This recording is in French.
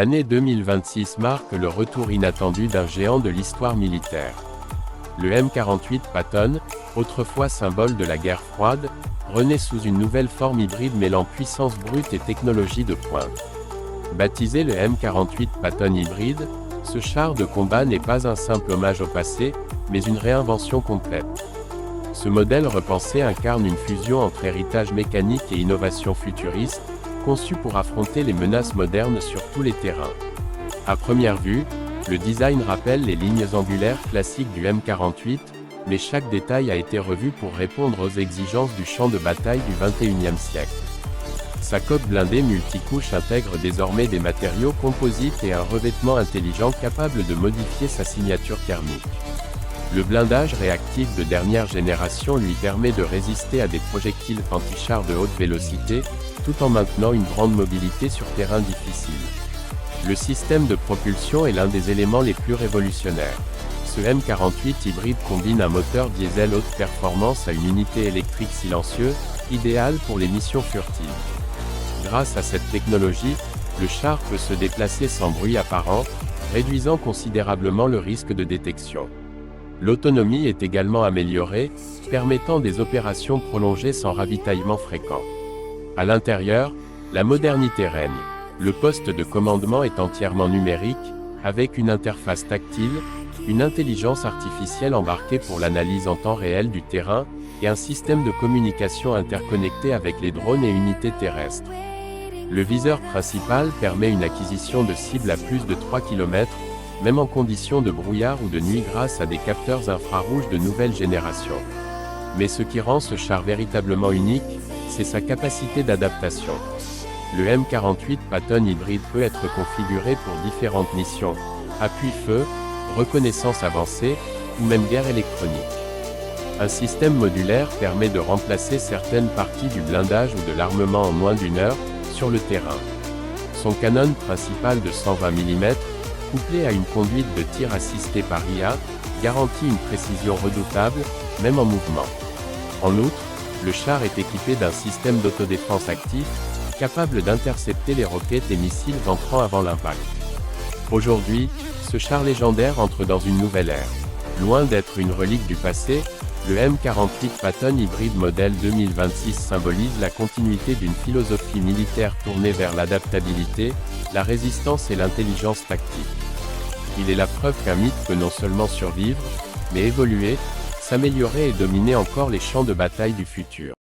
L'année 2026 marque le retour inattendu d'un géant de l'histoire militaire. Le M48 Patton, autrefois symbole de la guerre froide, renaît sous une nouvelle forme hybride mêlant puissance brute et technologie de pointe. Baptisé le M48 Patton hybride, ce char de combat n'est pas un simple hommage au passé, mais une réinvention complète. Ce modèle repensé incarne une fusion entre héritage mécanique et innovation futuriste, conçu pour affronter les menaces modernes sur tous les terrains. À première vue, le design rappelle les lignes angulaires classiques du M48, mais chaque détail a été revu pour répondre aux exigences du champ de bataille du XXIe siècle. Sa coque blindée multicouche intègre désormais des matériaux composites et un revêtement intelligent capable de modifier sa signature thermique. Le blindage réactif de dernière génération lui permet de résister à des projectiles anti-chars de haute vélocité, tout en maintenant une grande mobilité sur terrain difficile. Le système de propulsion est l'un des éléments les plus révolutionnaires. Ce M48 hybride combine un moteur diesel haute performance à une unité électrique silencieuse, idéale pour les missions furtives. Grâce à cette technologie, le char peut se déplacer sans bruit apparent, réduisant considérablement le risque de détection. L'autonomie est également améliorée, permettant des opérations prolongées sans ravitaillement fréquent. À l'intérieur, la modernité règne. Le poste de commandement est entièrement numérique, avec une interface tactile, une intelligence artificielle embarquée pour l'analyse en temps réel du terrain, et un système de communication interconnecté avec les drones et unités terrestres. Le viseur principal permet une acquisition de cibles à plus de 3 km, même en conditions de brouillard ou de nuit grâce à des capteurs infrarouges de nouvelle génération. Mais ce qui rend ce char véritablement unique, c'est sa capacité d'adaptation. Le M48 Patton hybride peut être configuré pour différentes missions, appui-feu, reconnaissance avancée, ou même guerre électronique. Un système modulaire permet de remplacer certaines parties du blindage ou de l'armement en moins d'une heure, sur le terrain. Son canon principal de 120 mm, couplé à une conduite de tir assistée par IA, garantit une précision redoutable, même en mouvement. En outre, le char est équipé d'un système d'autodéfense actif, capable d'intercepter les roquettes et missiles entrant avant l'impact. Aujourd'hui, ce char légendaire entre dans une nouvelle ère. Loin d'être une relique du passé, le M48 Patton hybride modèle 2026 symbolise la continuité d'une philosophie militaire tournée vers l'adaptabilité, la résistance et l'intelligence tactique. Il est la preuve qu'un mythe peut non seulement survivre, mais évoluer, s'améliorer et dominer encore les champs de bataille du futur.